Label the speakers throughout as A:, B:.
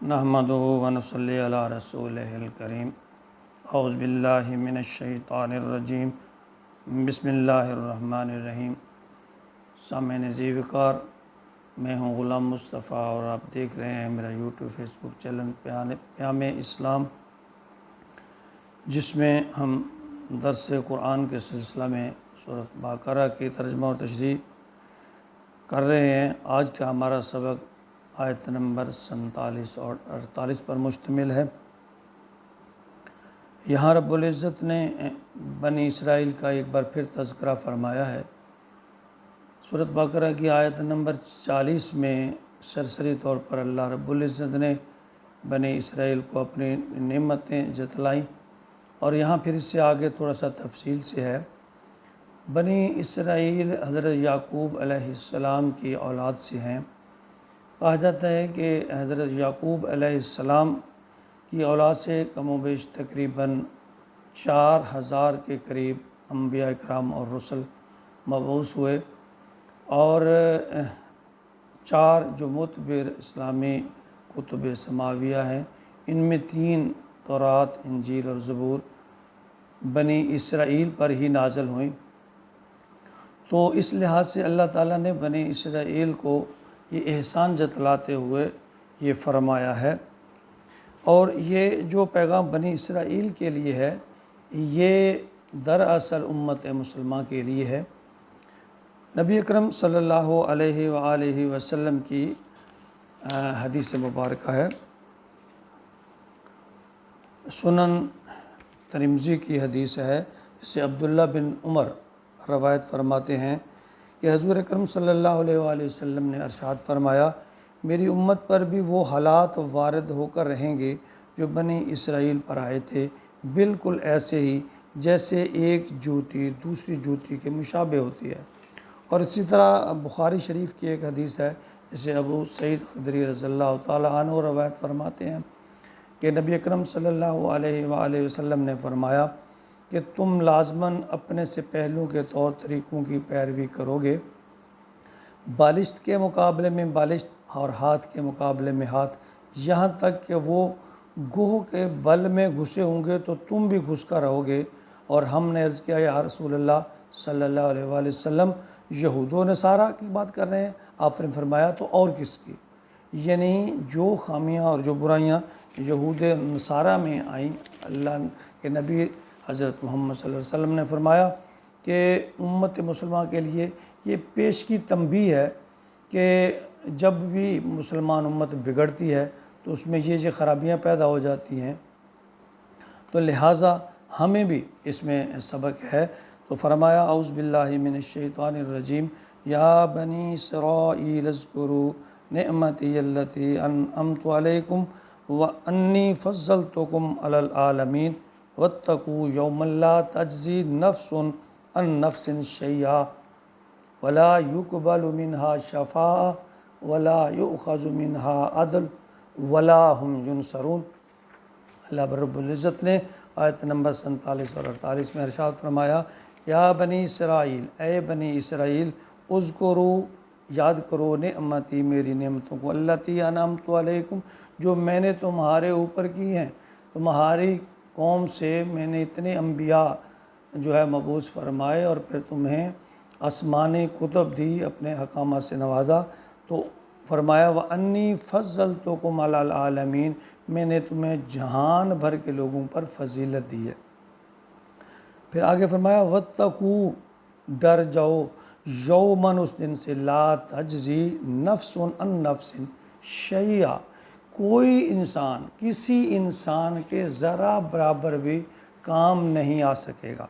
A: نحمدہ ونصلی علی رسولہ الکریم اعوذ باللہ من الشیطان الرجیم بسم اللہ الرحمن الرحیم۔ سامعین ذیوقار، میں ہوں غلام مصطفیٰ اور آپ دیکھ رہے ہیں میرا یوٹیوب فیس بک چینل پیام اسلام، جس میں ہم درس قرآن کے سلسلہ میں سورۃ بقرہ کی ترجمہ اور تشریح کر رہے ہیں۔ آج کا ہمارا سبق آیت نمبر 47 اور 48 پر مشتمل ہے۔ یہاں رب العزت نے بنی اسرائیل کا ایک بار پھر تذکرہ فرمایا ہے۔ سورۃ بقرہ کی آیت نمبر 40 میں سرسری طور پر اللہ رب العزت نے بنی اسرائیل کو اپنی نعمتیں جتلائیں، اور یہاں پھر اس سے آگے تھوڑا سا تفصیل سے ہے۔ بنی اسرائیل حضرت یعقوب علیہ السلام کی اولاد سے ہیں۔ کہا جاتا ہے کہ حضرت یعقوب علیہ السلام کی اولاد سے کم و بیش تقریباً 4000 کے قریب انبیاء اکرام اور رسل مبعوث ہوئے، اور 4 جو معتبر اسلامی کتب سماویہ ہیں، ان میں 3 تورات، انجیل اور زبور بنی اسرائیل پر ہی نازل ہوئیں۔ تو اس لحاظ سے اللہ تعالیٰ نے بنی اسرائیل کو یہ احسان جتلاتے ہوئے یہ فرمایا ہے، اور یہ جو پیغام بنی اسرائیل کے لیے ہے، یہ دراصل امت مسلمہ کے لیے ہے۔ نبی اکرم صلی اللہ علیہ وآلہ وسلم کی حدیث مبارکہ ہے، سنن ترمذی کی حدیث ہے، جسے عبداللہ بن عمر روایت فرماتے ہیں کہ حضور اکرم صلی اللہ علیہ وآلہ وسلم نے ارشاد فرمایا، میری امت پر بھی وہ حالات وارد ہو کر رہیں گے جو بنی اسرائیل پر آئے تھے، بالکل ایسے ہی جیسے ایک جوتی دوسری جوتی کے مشابہ ہوتی ہے۔ اور اسی طرح بخاری شریف کی ایک حدیث ہے، جسے ابو سعید خدری رضی اللہ تعالیٰ عنہ روایت فرماتے ہیں کہ نبی اکرم صلی اللہ علیہ وآلہ وسلم نے فرمایا کہ تم لازماً اپنے سے پہلوں کے طور طریقوں کی پیروی کرو گے، بالشت کے مقابلے میں بالشت اور ہاتھ کے مقابلے میں ہاتھ، یہاں تک کہ وہ گوہ کے بل میں گھسے ہوں گے تو تم بھی گھس کر رہو گے۔ اور ہم نے عرض کیا، یا رسول اللہ صلی اللہ علیہ وآلہ وسلم، یہود و نصارہ کی بات کر رہے ہیں؟ آپ نے فرمایا تو اور کس کی؟ یعنی جو خامیاں اور جو برائیاں یہود نصارہ میں آئیں، اللہ کے نبی حضرت محمد صلی اللہ علیہ وسلم نے فرمایا کہ امت مسلمہ کے لیے یہ پیش کی تنبیہ ہے کہ جب بھی مسلمان امت بگڑتی ہے تو اس میں یہ خرابیاں پیدا ہو جاتی ہیں، تو لہٰذا ہمیں بھی اس میں سبق ہے۔ تو فرمایا، اعوذ باللہ من الشیطان الرجیم، یا بنی اسرائیل اذکروا نعمتی التی انعمت علیکم وانی فضلتکم علی العالمین واتقوا یوما لا تجزی نفس عن نفس شیئا ولا يقبل منها شفاعة ولا يؤخذ منها عدل ولا هم ينصرون۔ اللہ رب العزت نے آیت نمبر 47 اور 48 میں ارشاد فرمایا، یا بنی اسرائیل، اے بنی اسرائیل، اذکروا، یاد کرو، نعمتی، میری نعمتوں کو، التی انعمت علیکم، جو میں نے تمہارے اوپر کی ہیں۔ تمہاری قوم سے میں نے اتنے انبیاء جو ہے مبعوث فرمائے، اور پھر تمہیں آسمانی کتب دی، اپنے احکامات سے نوازا، تو فرمایا وَأَنِّي فَضَّلْتُكُمْ عَلَى الْعَالَمِينَ، میں نے تمہیں جہان بھر کے لوگوں پر فضیلت دی ہے۔ پھر آگے فرمایا وَاتَّقُوا، ڈر جاؤ، یوماً، اس دن سے، لا تجزی نفس عن نفس شیئا، کوئی انسان کسی انسان کے ذرا برابر بھی کام نہیں آ سکے گا،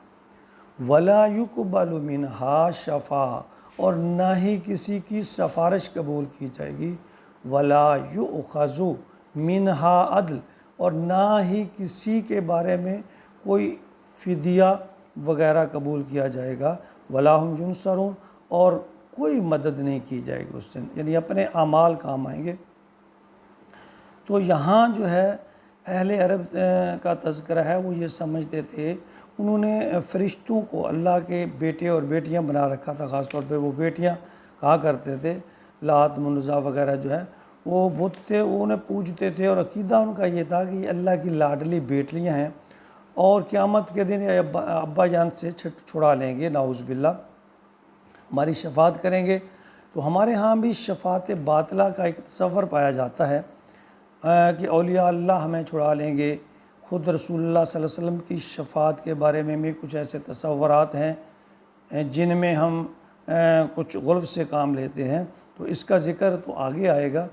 A: ولا يقبل منها شفاعہ، اور نہ ہی کسی کی سفارش قبول کی جائے گی، ولا يؤخذ منها عدل، اور نہ ہی کسی کے بارے میں کوئی فدیہ وغیرہ قبول کیا جائے گا، ولا هم ينصرون، اور کوئی مدد نہیں کی جائے گی اس دن، یعنی اپنے اعمال کام آئیں گے۔ تو یہاں جو ہے اہل عرب کا تذکرہ ہے، وہ یہ سمجھتے تھے، انہوں نے فرشتوں کو اللہ کے بیٹے اور بیٹیاں بنا رکھا تھا، خاص طور پہ وہ بیٹیاں کہا کرتے تھے، لات، منزا وغیرہ جو ہے، وہ بت تھے، وہ انہیں پوجتے تھے اور عقیدہ ان کا یہ تھا کہ یہ اللہ کی لاڈلی بیٹیاں ہیں اور قیامت کے دن یہ ابا جان سے چھڑا لیں گے، نعوذ باللہ، ہماری شفاعت کریں گے۔ تو ہمارے ہاں بھی شفاعت باطلہ کا ایک تصور پایا جاتا ہے کہ اولیاء اللہ ہمیں چھڑا لیں گے۔ خود رسول اللہ صلی اللہ علیہ وسلم کی شفاعت کے بارے میں بھی کچھ ایسے تصورات ہیں جن میں ہم کچھ غلف سے کام لیتے ہیں، تو اس کا ذکر تو آگے آئے گا۔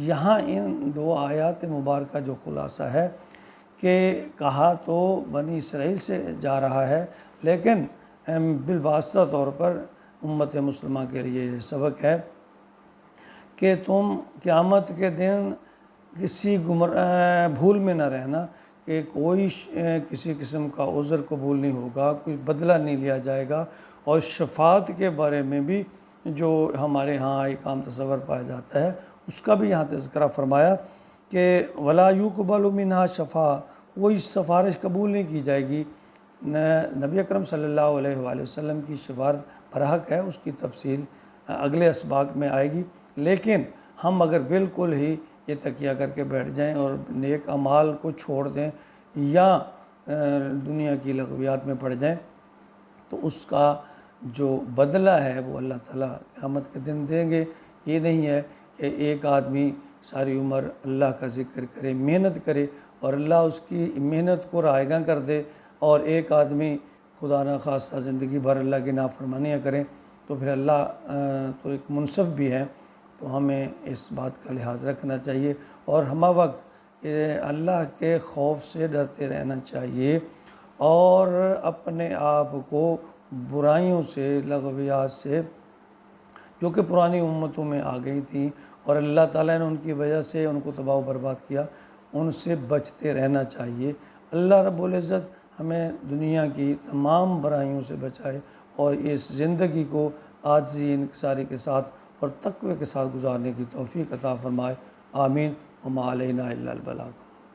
A: یہاں ان دو آیات مبارکہ جو خلاصہ ہے کہ کہا تو بنی اسرائیل سے جا رہا ہے، لیکن بالواسطہ طور پر امت مسلمہ کے لیے یہ سبق ہے کہ تم قیامت کے دن کسی بھول میں نہ رہنا کہ کوئی کسی قسم کا عذر قبول نہیں ہوگا، کوئی بدلہ نہیں لیا جائے گا، اور شفاعت کے بارے میں بھی جو ہمارے ہاں ایک عام تصور پایا جاتا ہے اس کا بھی یہاں تذکرہ فرمایا کہ وَلَا يُقْبَلُ مِنْهَا شَفَاعَةٌ، کوئی سفارش قبول نہیں کی جائے گی۔ نبی اکرم صلی اللہ علیہ وآلہ وسلم کی شفاعت برحق ہے، اس کی تفصیل اگلے اسباق میں آئے گی، لیکن ہم اگر بالکل ہی یہ تکیہ کر کے بیٹھ جائیں اور نیک اعمال کو چھوڑ دیں یا دنیا کی لغویات میں پڑ جائیں تو اس کا جو بدلہ ہے وہ اللہ تعالیٰ قیامت کے دن دیں گے۔ یہ نہیں ہے کہ ایک آدمی ساری عمر اللہ کا ذکر کرے، محنت کرے اور اللہ اس کی محنت کو رائگاں کر دے، اور ایک آدمی خدا نخواستہ زندگی بھر اللہ کی نافرمانیاں کریں، تو پھر اللہ تو ایک منصف بھی ہے۔ تو ہمیں اس بات کا لحاظ رکھنا چاہیے اور ہمہ وقت اللہ کے خوف سے ڈرتے رہنا چاہیے اور اپنے آپ کو برائیوں سے، لغویات سے جو کہ پرانی امتوں میں آ گئی تھیں اور اللہ تعالیٰ نے ان کی وجہ سے ان کو تباہ و برباد کیا، ان سے بچتے رہنا چاہیے۔ اللہ رب العزت ہمیں دنیا کی تمام برائیوں سے بچائے اور اس زندگی کو عاجزی انکساری کے ساتھ اور تقوی کے ساتھ گزارنے کی توفیق عطا فرمائے۔ آمین۔ وما علینا الا البلاغ۔